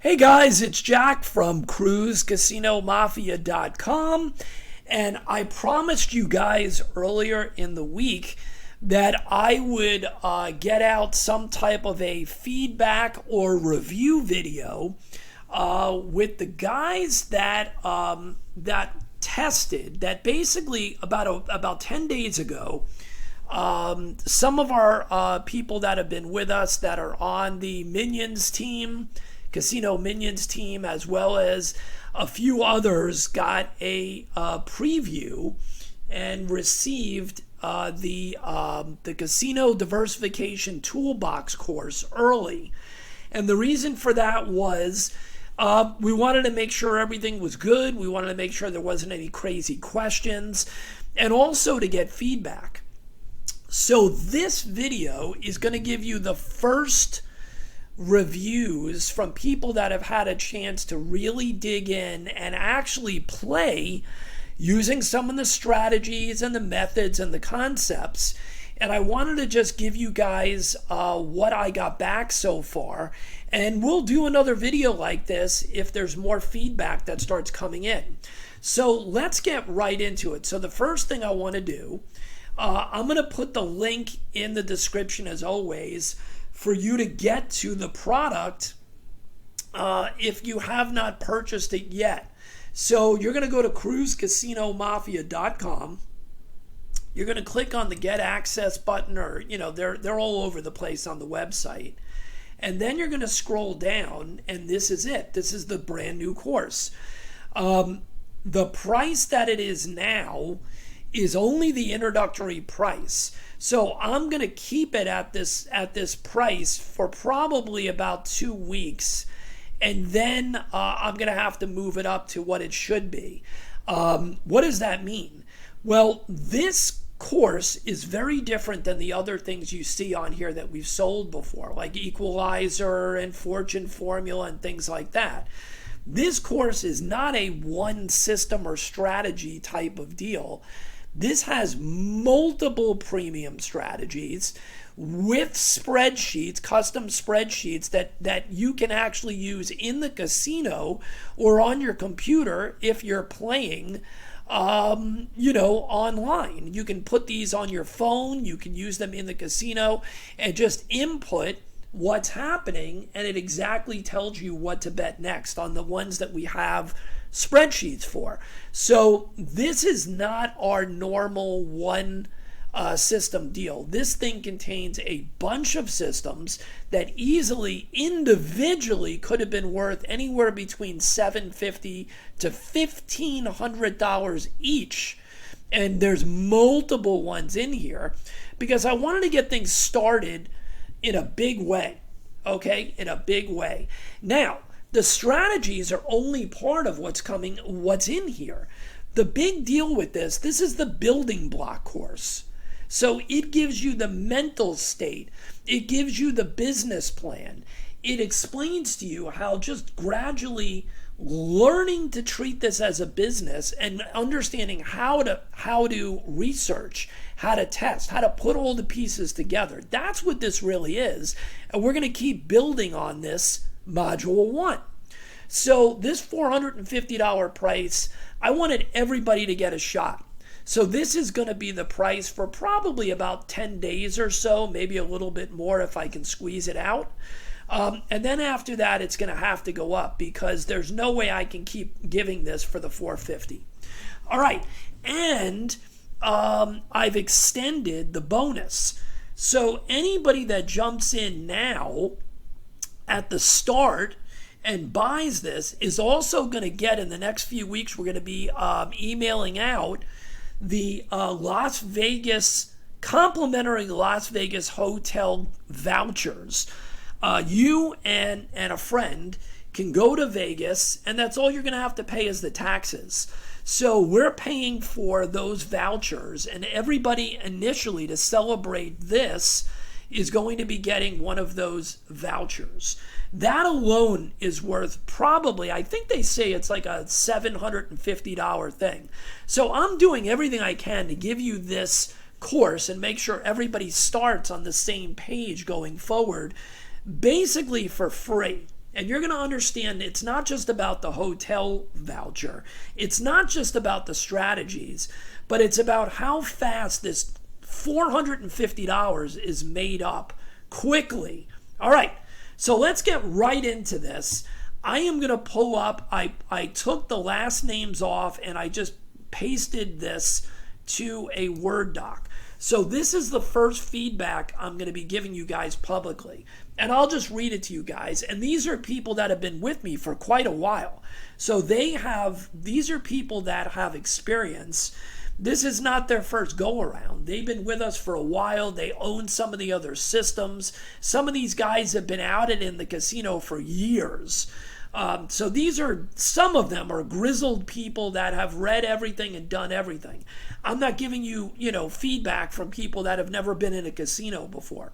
Hey guys, it's Jack from cruisecasinomafia.com, and I promised you guys earlier in the week that I would get out some type of a feedback or review video with the guys that tested, that basically about 10 days ago, some of our people that have been with us that are on the Minions team, Casino Minions team, as well as a few others, got a preview and received the Casino Diversification Toolbox course early. And the reason for that was we wanted to make sure everything was good. We wanted to make sure there wasn't any crazy questions, and also to get feedback. So this video is going to give you the first reviews from people that have had a chance to really dig in and actually play using some of the strategies and the methods and the concepts. And I wanted to just give you guys what I got back so far. And we'll do another video like this if there's more feedback that starts coming in. So let's get right into it. So the first thing I want to do, I'm going to put the link in the description as always for you to get to the product if you have not purchased it yet. So you're going to go to cruisecasinomafia.com. You're going to click on the Get Access button, or they're all over the place on the website. And then you're going to scroll down, and this is it. This is the brand new course. The price that it is now is only the introductory price. So I'm going to keep it at this price for probably about 2 weeks, and then I'm going to have to move it up to what it should be. What does that mean? Well, this course is very different than the other things you see on here that we've sold before, like Equalizer and Fortune Formula and things like that. This course is not a one system or strategy type of deal. This has multiple premium strategies with spreadsheets, custom spreadsheets that you can actually use in the casino or on your computer if you're playing online. You can put these on your phone, you can use them in the casino and just input what's happening, and it exactly tells you what to bet next on the ones that we have spreadsheets for. So this is not our normal one system deal. This thing contains a bunch of systems that easily individually could have been worth anywhere between $750 to $1,500 each. And there's multiple ones in here because I wanted to get things started in a big way. Okay, in a big way. Now, the strategies are only part of what's in here. The big deal with this is the building block course. So it gives you the mental state. It gives you the business plan. It explains to you how just gradually learning to treat this as a business and understanding how to research, how to test, how to put all the pieces together. That's what this really is. And we're going to keep building on this module 1. So this $450 price, I wanted everybody to get a shot. So this is going to be the price for probably about 10 days or so, maybe a little bit more if I can squeeze it out. And then after that, it's going to have to go up because there's no way I can keep giving this for the $450. All right. And I've extended the bonus. So anybody that jumps in now at the start and buys this is also going to get, in the next few weeks, we're going to be emailing out the complimentary Las Vegas hotel vouchers. You and a friend can go to Vegas, and that's all you're going to have to pay is the taxes. So we're paying for those vouchers, and everybody initially to celebrate this is going to be getting one of those vouchers. That alone is worth probably, I think they say it's like a $750 thing. So I'm doing everything I can to give you this course and make sure everybody starts on the same page going forward, basically for free. And you're going to understand it's not just about the hotel voucher. It's not just about the strategies, but it's about how fast this $450 is made up quickly. All right, so let's get right into this. I am going to pull up, I took the last names off and I just pasted this to a Word doc. So this is the first feedback I'm going to be giving you guys publicly. And I'll just read it to you guys. And these are people that have been with me for quite a while. So these are people that have experience. This is not their first go around. They've been with us for a while. They own some of the other systems. Some of these guys have been out in the casino for years. So some of them are grizzled people that have read everything and done everything. I'm not giving you, feedback from people that have never been in a casino before.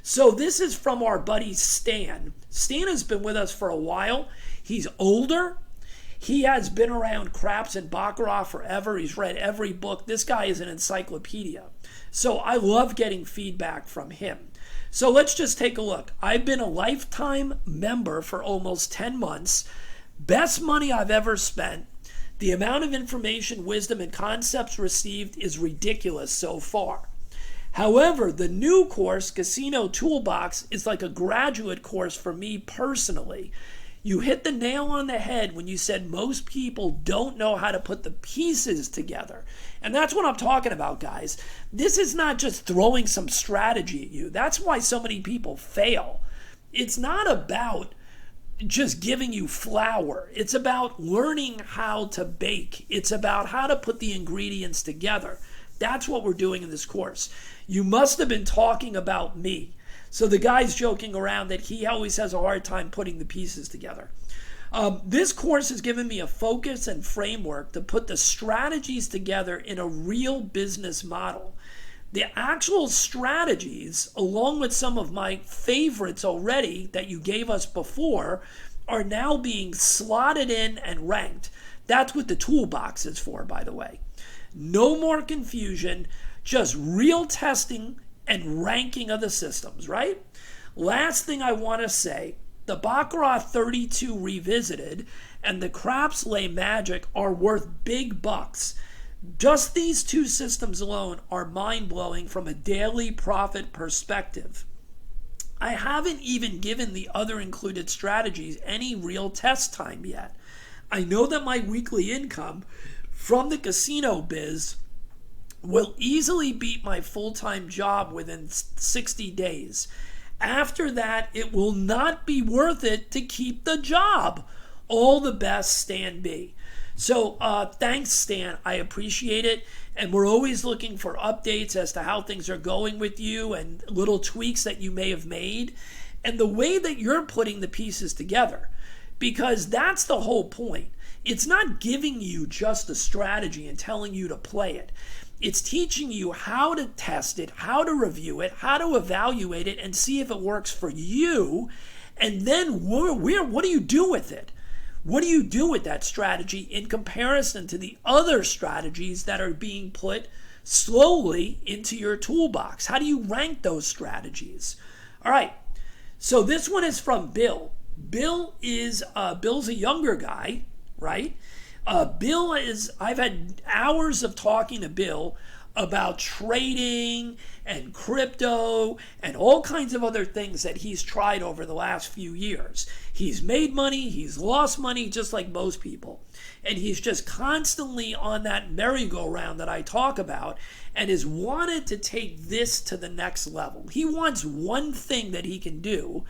So this is from our buddy Stan. Stan has been with us for a while. He's older. He has been around craps and baccarat forever. He's read every book. This guy is an encyclopedia. So I love getting feedback from him. So let's just take a look. I've been a lifetime member for almost 10 months. Best money I've ever spent. The amount of information, wisdom, and concepts received is ridiculous so far. However, the new course, Casino Toolbox, is like a graduate course for me personally. You hit the nail on the head when you said most people don't know how to put the pieces together. And that's what I'm talking about, guys. This is not just throwing some strategy at you. That's why so many people fail. It's not about just giving you flour. It's about learning how to bake. It's about how to put the ingredients together. That's what we're doing in this course. You must have been talking about me. So the guy's joking around that he always has a hard time putting the pieces together. This course has given me a focus and framework to put the strategies together in a real business model. The actual strategies, along with some of my favorites already that you gave us before, are now being slotted in and ranked. That's what the toolbox is for, by the way. No more confusion, just real testing and ranking of the systems, right? Last thing I want to say, the Baccarat 32 Revisited and the Craps Lay Magic are worth big bucks. Just these two systems alone are mind-blowing from a daily profit perspective. I haven't even given the other included strategies any real test time yet. I know that my weekly income from the casino biz will easily beat my full-time job within 60 days. After that, it will not be worth it to keep the job. All the best, Stan B. So thanks, Stan. I appreciate it. And we're always looking for updates as to how things are going with you and little tweaks that you may have made and the way that you're putting the pieces together. Because that's the whole point. It's not giving you just a strategy and telling you to play it. It's teaching you how to test it, how to review it, how to evaluate it, and see if it works for you. And then what do you do with it? What do you do with that strategy in comparison to the other strategies that are being put slowly into your toolbox? How do you rank those strategies? All right. So this one is from Bill. Bill's a younger guy, right? I've had hours of talking to Bill about trading and crypto and all kinds of other things that he's tried over the last few years. He's made money, he's lost money just like most people. And he's just constantly on that merry-go-round that I talk about and has wanted to take this to the next level. He wants one thing that he can do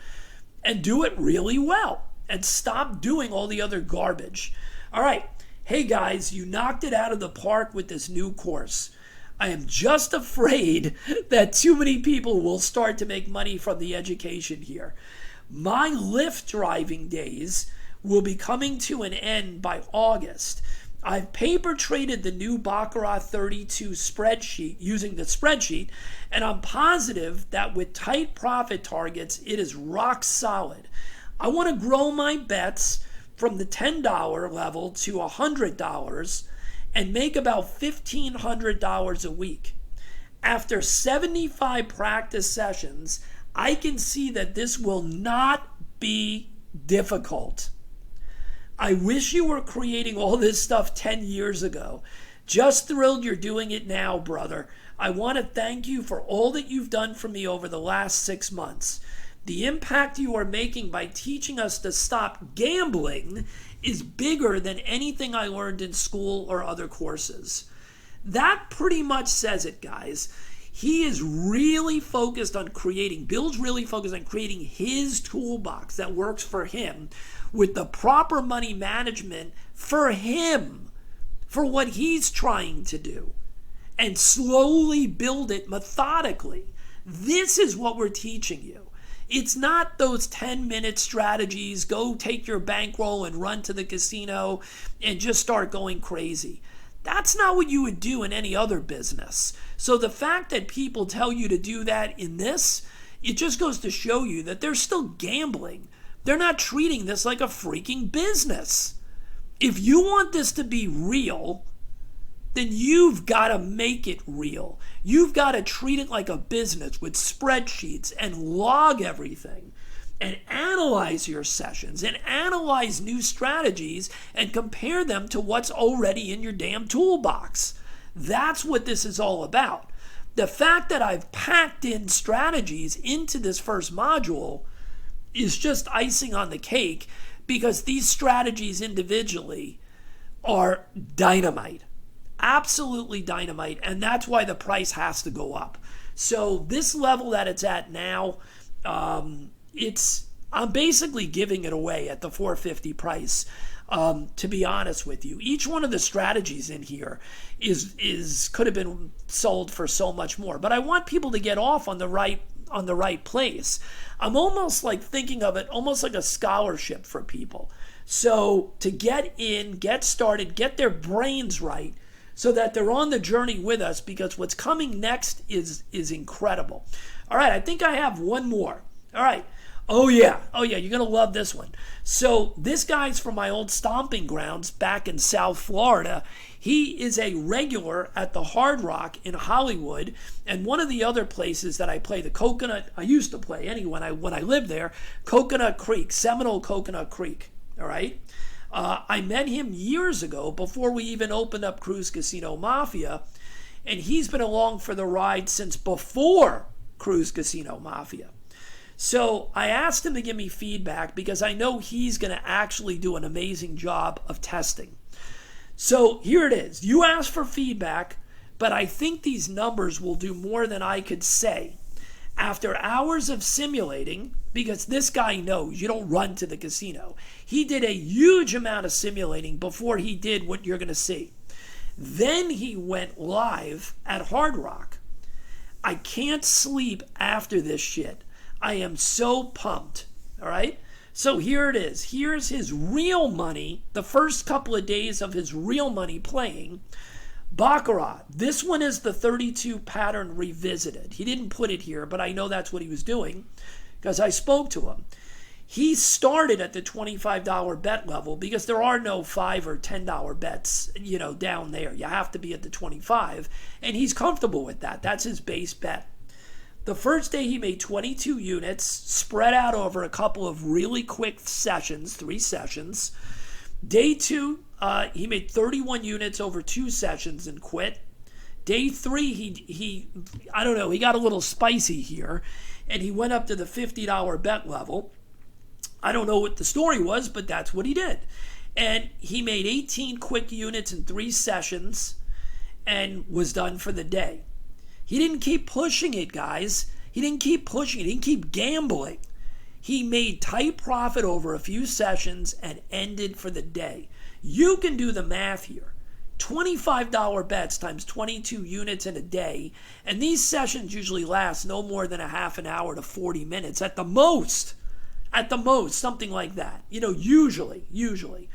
and do it really well and stop doing all the other garbage. All right. Hey guys, you knocked it out of the park with this new course. I am just afraid that too many people will start to make money from the education here. My Lyft driving days will be coming to an end by August. I've paper traded the new Baccarat 32 spreadsheet using the spreadsheet, and I'm positive that with tight profit targets, it is rock solid. I want to grow my bets from the $10 level to $100 and make about $1,500 a week. After 75 practice sessions, I can see that this will not be difficult. I wish you were creating all this stuff 10 years ago. Just thrilled you're doing it now, brother. I want to thank you for all that you've done for me over the last 6 months. The impact you are making by teaching us to stop gambling is bigger than anything I learned in school or other courses. That pretty much says it, guys. He is really focused on creating, Bill's really focused on creating his toolbox that works for him with the proper money management for him, for what he's trying to do, and slowly build it methodically. This is what we're teaching you. It's not those 10-minute strategies, go take your bankroll and run to the casino and just start going crazy. That's not what you would do in any other business. So the fact that people tell you to do that in this, it just goes to show you that they're still gambling. They're not treating this like a freaking business. If you want this to be real, then you've got to make it real. You've got to treat it like a business with spreadsheets and log everything and analyze your sessions and analyze new strategies and compare them to what's already in your damn toolbox. That's what this is all about. The fact that I've packed in strategies into this first module is just icing on the cake, because these strategies individually are dynamite. Absolutely dynamite, and that's why the price has to go up. So this level that it's at now, I'm basically giving it away at the $450 price. To be honest with you, each one of the strategies in here could have been sold for so much more. But I want people to get off on the right place. I'm almost like thinking of it almost like a scholarship for people. So to get in, get started, get their brains right, so that they're on the journey with us, because what's coming next is incredible. All right, I think I have one more. All right. Oh yeah, you're going to love this one. So this guy's from my old stomping grounds back in South Florida. He is a regular at the Hard Rock in Hollywood, and one of the other places that I play, I used to play anyway when I lived there, Coconut Creek, Seminole Coconut Creek. All right. I met him years ago before we even opened up Cruise Casino Mafia, and he's been along for the ride since before Cruise Casino Mafia. So I asked him to give me feedback, because I know he's going to actually do an amazing job of testing. So here it is. You asked for feedback, but I think these numbers will do more than I could say. After hours of simulating, because this guy knows you don't run to the casino, he did a huge amount of simulating before he did what you're going to see. Then he went live at Hard Rock. I can't sleep after this shit. I am so pumped. All right? So here it is. Here's his real money, the first couple of days of his real money playing. Baccarat. This one is the 32 pattern revisited. He didn't put it here, but I know that's what he was doing because I spoke to him. He started at the $25 bet level because there are no $5 or $10 bets, down there. You have to be at the 25, and he's comfortable with that. That's his base bet. The first day he made 22 units, spread out over a couple of really quick sessions, 3 sessions. Day 2, he made 31 units over 2 sessions and quit. Day 3, he got a little spicy here, and he went up to the $50 bet level. I don't know what the story was, but that's what he did. And he made 18 quick units in 3 sessions and was done for the day. He didn't keep pushing it, guys. He didn't keep pushing it. He didn't keep gambling. He made tight profit over a few sessions and ended for the day. You can do the math here. $25 bets times 22 units in a day, and these sessions usually last no more than a half an hour to 40 minutes at the most. At the most, something like that. Usually.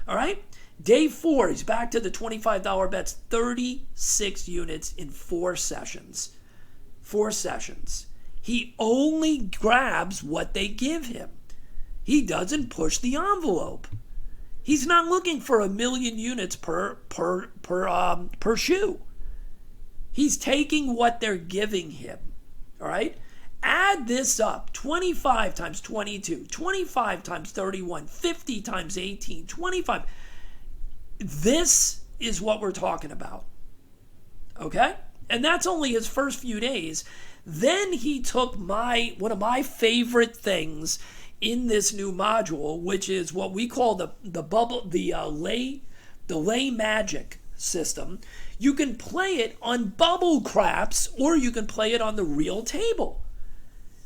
All right? Day 4, he's back to the $25 bets, 36 units in 4 sessions. 4 sessions. He only grabs what they give him. He doesn't push the envelope. He's not looking for 1 million units per shoe. He's taking what they're giving him. All right? Add this up, 25 times 22, 25 times 31, 50 times 18, 25. This is what we're talking about. Okay? And that's only his first few days. Then he took one of my favorite things in this new module, which is what we call the lay magic system. You can play it on bubble craps, or you can play it on the real table.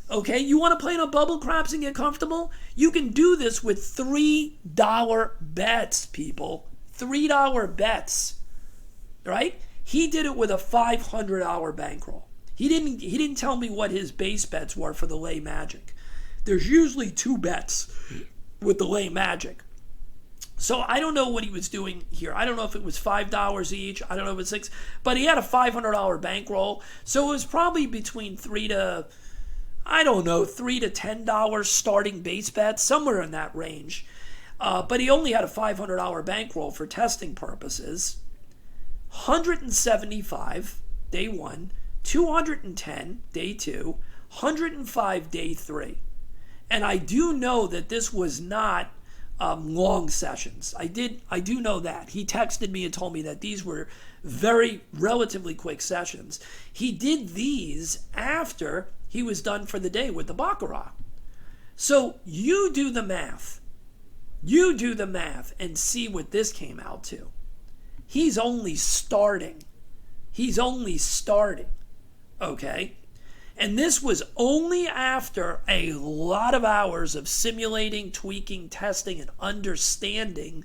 Okay, you want to play it on bubble craps and get comfortable? You can do this with $3 bets, people. $3 bets, right? He did it with a $500 bankroll. He didn't tell me what his base bets were for the lay magic. There's usually 2 bets with the lay magic. So I don't know what he was doing here. I don't know if it was $5 each. I don't know if it was 6, but he had a $500 bankroll. So it was probably between $3 to $10 starting base bets, somewhere in that range. But he only had a $500 bankroll for testing purposes. 175 day 1, 210 day 2, 105 day 3. And I do know that this was not long sessions. I do know that. He texted me and told me that these were very relatively quick sessions. He did these after he was done for the day with the baccarat. So you do the math. You do the math and see what this came out to. He's only starting. Okay? And this was only after a lot of hours of simulating, tweaking, testing, and understanding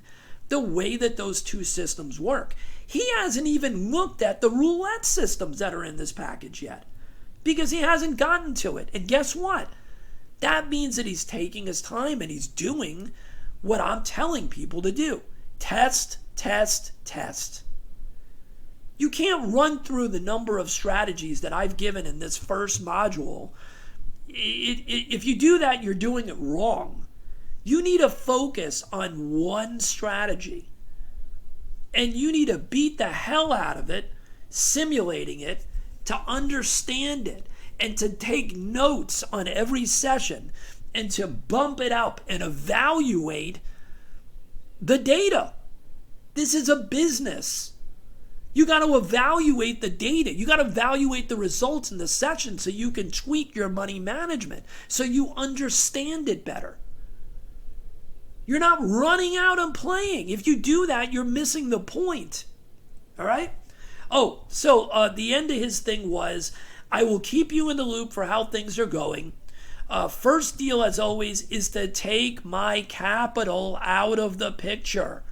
the way that those two systems work. He hasn't even looked at the roulette systems that are in this package yet, because he hasn't gotten to it. And guess what? That means that he's taking his time and he's doing what I'm telling people to do. Test, test, test. You can't run through the number of strategies that I've given in this first module. If you do that, you're doing it wrong. You need to focus on one strategy. And you need to beat the hell out of it, simulating it, to understand it, and to take notes on every session, and to bump it up and evaluate the data. This is a business. You got to evaluate the data. You got to evaluate the results in the session so you can tweak your money management, so you understand it better. You're not running out and playing. If you do that, you're missing the point. All right? Oh, so the end of his thing was, I will keep you in the loop for how things are going. First deal, as always, is to take my capital out of the picture.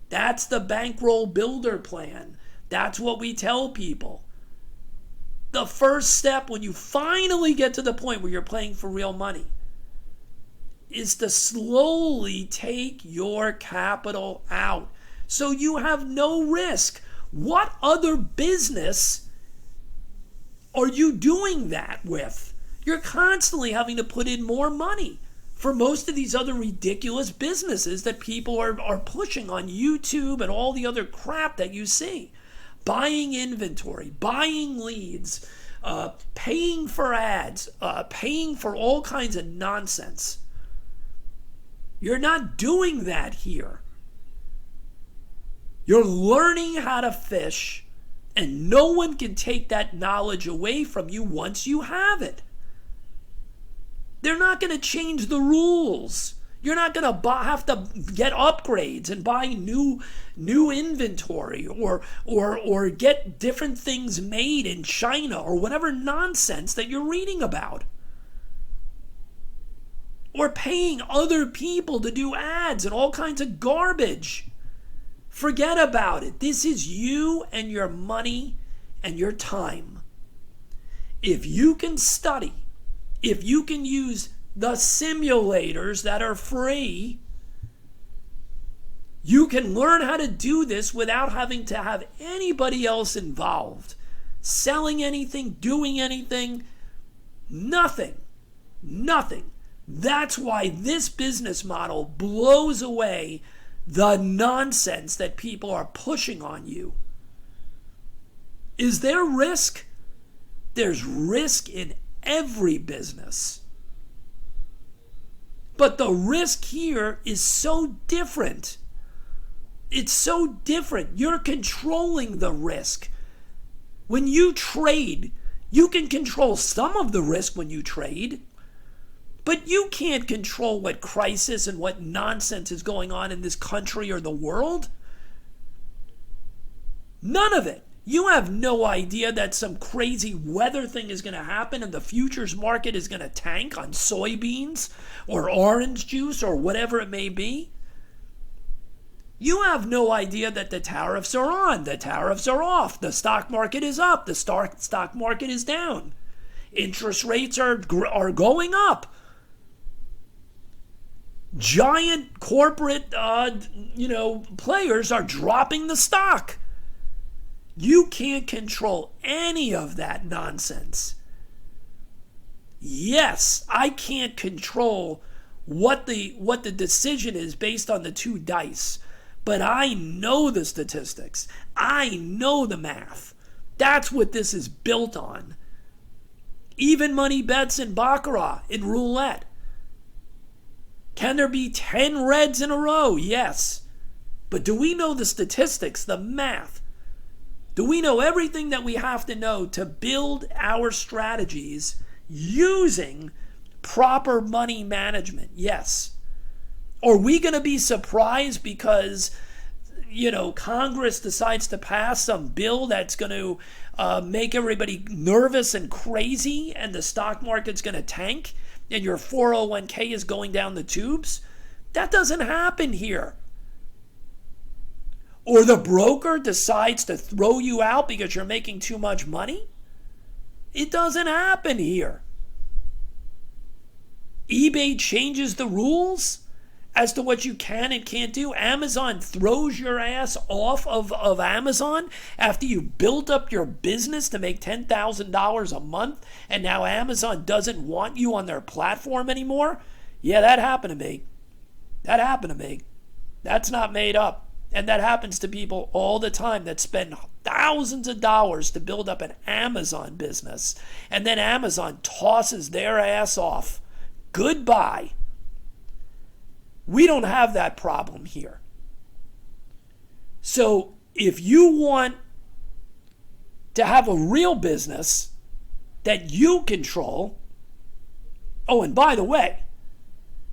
That's the bankroll builder plan. That's what we tell people. The first step when you finally get to the point where you're playing for real money is to slowly take your capital out so you have no risk. What other business are you doing that with? You're constantly having to put in more money for most of these other ridiculous businesses that people are pushing on YouTube and all the other crap that you see. Buying inventory, buying leads, paying for ads, paying for all kinds of nonsense. You're not doing that here. You're learning how to fish, and no one can take that knowledge away from you once you have it. They're not going to change the rules. You're not going to have to get upgrades and buy new inventory or get different things made in China or whatever nonsense that you're reading about. Or paying other people to do ads and all kinds of garbage. Forget about it. This is you and your money and your time. If you can study, if you can use the simulators that are free, you can learn how to do this without having to have anybody else involved. Selling anything, doing anything, nothing. That's why this business model blows away the nonsense that people are pushing on you. Is there risk? There's risk in every business. But the risk here is so different. It's so different. You're controlling the risk. When you trade, you can control some of the risk when you trade, but you can't control what crisis and what nonsense is going on in this country or the world. None of it. You have no idea that some crazy weather thing is going to happen and the futures market is going to tank on soybeans or orange juice or whatever it may be. You have no idea that the tariffs are on, the tariffs are off, the stock market is up, the stock market is down. Interest rates are going up. Giant corporate players are dropping the stock. You can't control any of that nonsense. Yes, I can't control what the decision is based on the two dice, but I know the statistics. I know the math. That's what this is built on. Even money bets in baccarat, in roulette. Can there be 10 reds in a row? Yes. But do we know the statistics, the math? Do we know everything that we have to know to build our strategies using proper money management? Yes. Are we going to be surprised because, Congress decides to pass some bill that's going to make everybody nervous and crazy and the stock market's going to tank and your 401k is going down the tubes? That doesn't happen here. Or the broker decides to throw you out because you're making too much money? It doesn't happen here. eBay changes the rules as to what you can and can't do. Amazon throws your ass off of Amazon after you built up your business to make $10,000 a month, and now Amazon doesn't want you on their platform anymore? Yeah, that happened to me. That happened to me. That's not made up. And that happens to people all the time that spend thousands of dollars to build up an Amazon business. And then Amazon tosses their ass off. Goodbye. We don't have that problem here. So if you want to have a real business that you control, oh, and by the way,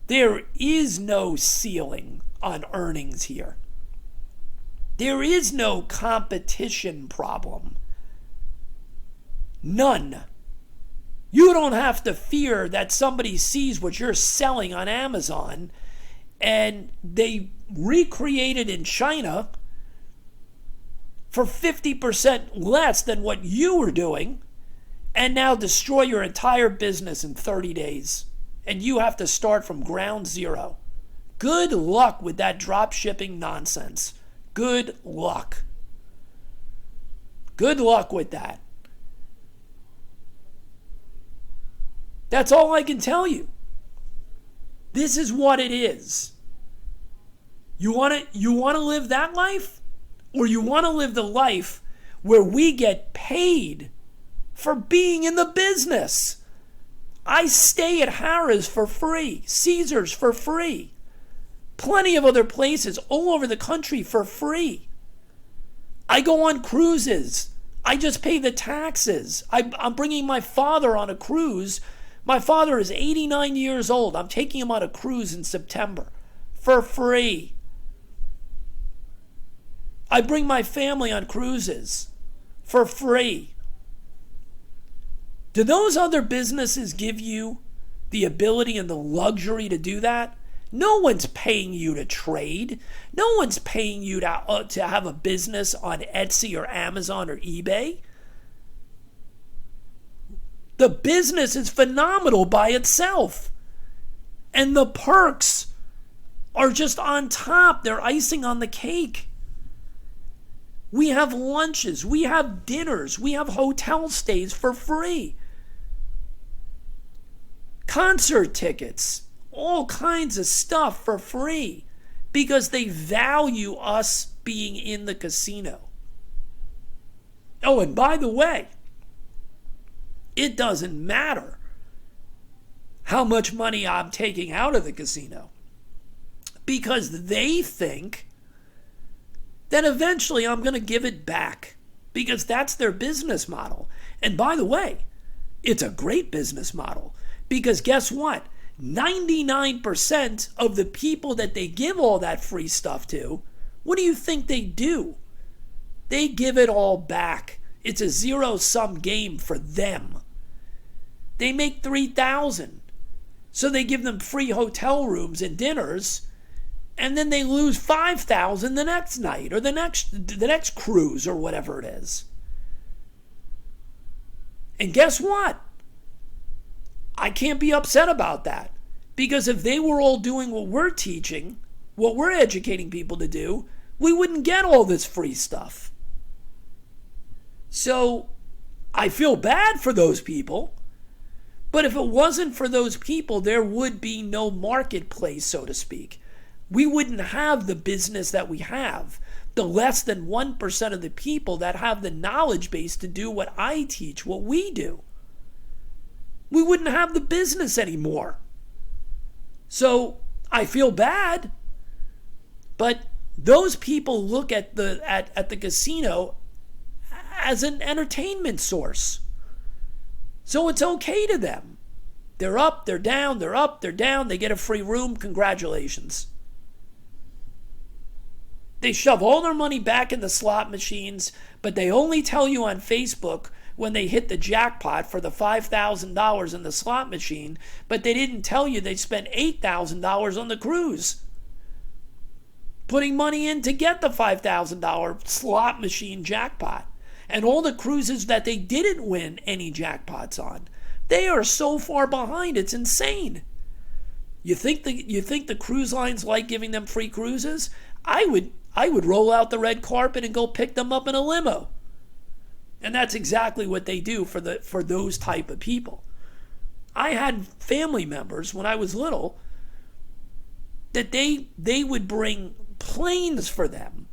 there is no ceiling on earnings here. There is no competition problem. None. You don't have to fear that somebody sees what you're selling on Amazon and they recreate it in China for 50% less than what you were doing and now destroy your entire business in 30 days. And you have to start from ground zero. Good luck with that drop shipping nonsense. Good luck. Good luck with that. That's all I can tell you. This is what it is. You want to live that life? Or you want to live the life where we get paid for being in the business? I stay at Harrah's for free, Caesars for free. Plenty of other places all over the country for free. I go on cruises. I just pay the taxes. I'm bringing my father on a cruise. My father is 89 years old. I'm taking him on a cruise in September for free. I bring my family on cruises for free. Do those other businesses give you the ability and the luxury to do that? No one's paying you to trade. No one's paying you to have a business on Etsy or Amazon or eBay. The business is phenomenal by itself. And the perks are just on top. They're icing on the cake. We have lunches. We have dinners. We have hotel stays for free. Concert tickets. All kinds of stuff for free because they value us being in the casino. Oh, and by the way, it doesn't matter how much money I'm taking out of the casino, because they think that eventually I'm going to give it back, because that's their business model. And by the way, it's a great business model, because guess what? 99% of the people that they give all that free stuff to, what do you think they do? They give it all back. It's a zero-sum game for them. They make $3,000. So they give them free hotel rooms and dinners, and then they lose $5,000 the next night or the next cruise or whatever it is. And guess what? I can't be upset about that, because if they were all doing what we're teaching, what we're educating people to do, we wouldn't get all this free stuff. So I feel bad for those people, but if it wasn't for those people, there would be no marketplace, so to speak. We wouldn't have the business that we have. The less than 1% of the people that have the knowledge base to do what I teach, what we do. We wouldn't have the business anymore. So I feel bad, but those people look at the casino as an entertainment source. So it's okay to them. They're up, they're down, they're up, they're down, they get a free room, congratulations. They shove all their money back in the slot machines, but they only tell you on Facebook when they hit the jackpot for the $5,000 in the slot machine, but they didn't tell you they spent $8,000 on the cruise, putting money in to get the $5,000 slot machine jackpot. And all the cruises that they didn't win any jackpots on, they are so far behind, it's insane. You think the cruise lines like giving them free cruises? I would roll out the red carpet and go pick them up in a limo. And that's exactly what they do for those type of people. I had family members when I was little that they would bring planes for them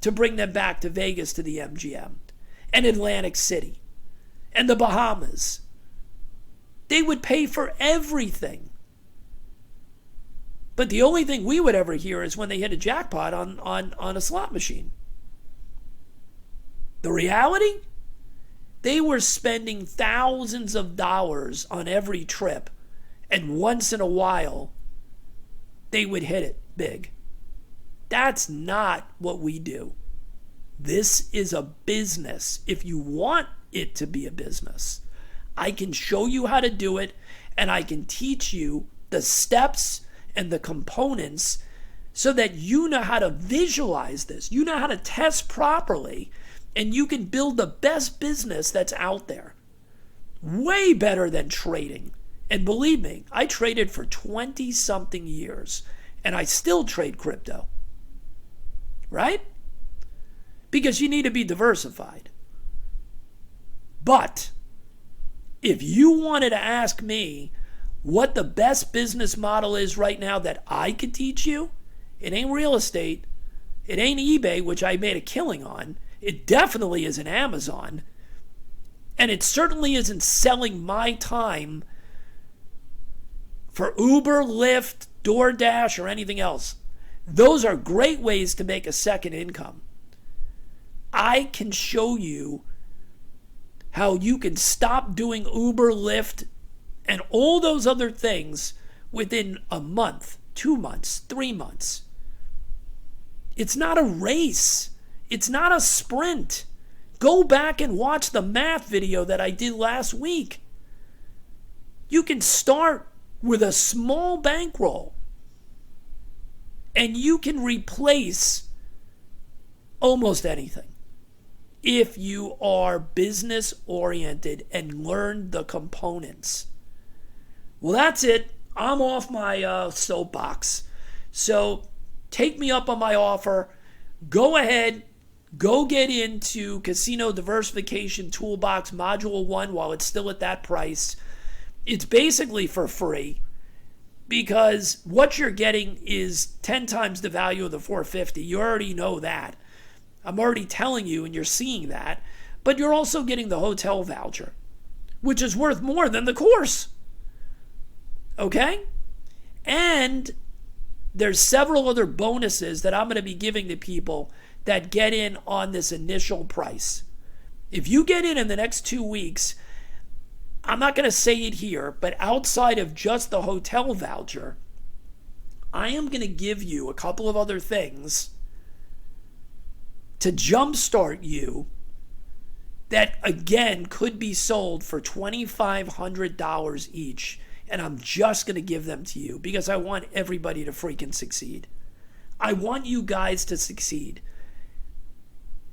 to bring them back to Vegas, to the MGM and Atlantic City and the Bahamas. They would pay for everything. But the only thing we would ever hear is when they hit a jackpot on a slot machine. The reality? They were spending thousands of dollars on every trip, and once in a while, they would hit it big. That's not what we do. This is a business. If you want it to be a business, I can show you how to do it, and I can teach you the steps and the components so that you know how to visualize this. You know how to test properly, and you can build the best business that's out there. Way better than trading. And believe me, I traded for 20-something years, and I still trade crypto. Right? Because you need to be diversified. But if you wanted to ask me what the best business model is right now that I could teach you, it ain't real estate. It ain't eBay, which I made a killing on. It definitely isn't Amazon. And it certainly isn't selling my time for Uber, Lyft, DoorDash, or anything else. Those are great ways to make a second income. I can show you how you can stop doing Uber, Lyft, and all those other things within a month, 2 months, 3 months. It's not a race. It's not a sprint. Go back and watch the math video that I did last week. You can start with a small bankroll, and you can replace almost anything if you are business oriented and learn the components. Well, that's it. I'm off my soapbox. So take me up on my offer. Go ahead. Go get into Casino Diversification Toolbox Module 1 while it's still at that price. It's basically for free, because what you're getting is 10 times the value of the 450. You already know that. I'm already telling you, and you're seeing that. But you're also getting the hotel voucher, which is worth more than the course. Okay? And there's several other bonuses that I'm going to be giving to people that get in on this initial price. If you get in the next 2 weeks, I'm not going to say it here, but outside of just the hotel voucher, I am going to give you a couple of other things to jumpstart you that, again, could be sold for $2,500 each. And I'm just going to give them to you because I want everybody to freaking succeed. I want you guys to succeed.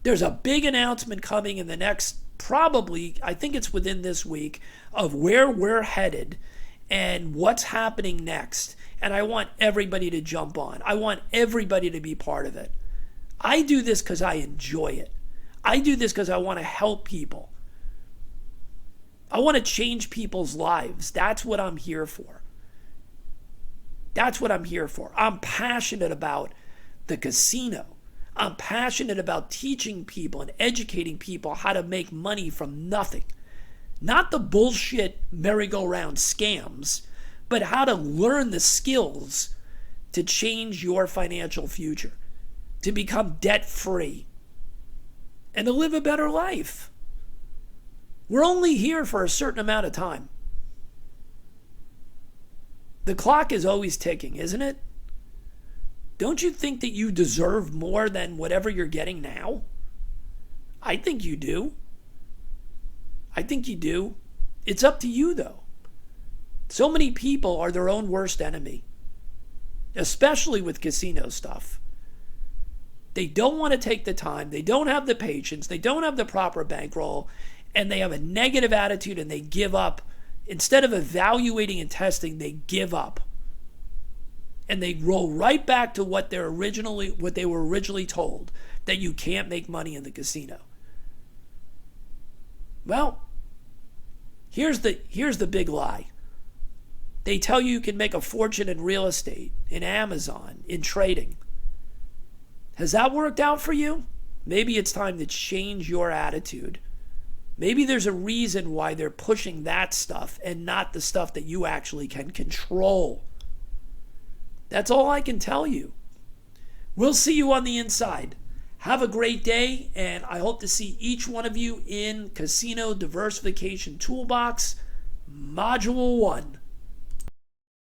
There's a big announcement coming in the next, probably, I think it's within this week, of where we're headed and what's happening next. And I want everybody to jump on. I want everybody to be part of it. I do this because I enjoy it. I do this because I want to help people. I want to change people's lives. That's what I'm here for. That's what I'm here for. I'm passionate about the casino. I'm passionate about teaching people and educating people how to make money from nothing. Not the bullshit merry-go-round scams, but how to learn the skills to change your financial future, to become debt-free, and to live a better life. We're only here for a certain amount of time. The clock is always ticking, isn't it? Don't you think that you deserve more than whatever you're getting now? I think you do. I think you do. It's up to you, though. So many people are their own worst enemy, especially with casino stuff. They don't want to take the time. They don't have the patience. They don't have the proper bankroll. And they have a negative attitude and they give up. Instead of evaluating and testing, they give up. And they roll right back to what they were originally told, that you can't make money in the casino. Well, here's the big lie. They tell you can make a fortune in real estate, in Amazon, in trading. Has that worked out for you? Maybe it's time to change your attitude. Maybe there's a reason why they're pushing that stuff and not the stuff that you actually can control. That's all I can tell you. We'll see you on the inside. Have a great day, and I hope to see each one of you in Casino Diversification Toolbox Module 1.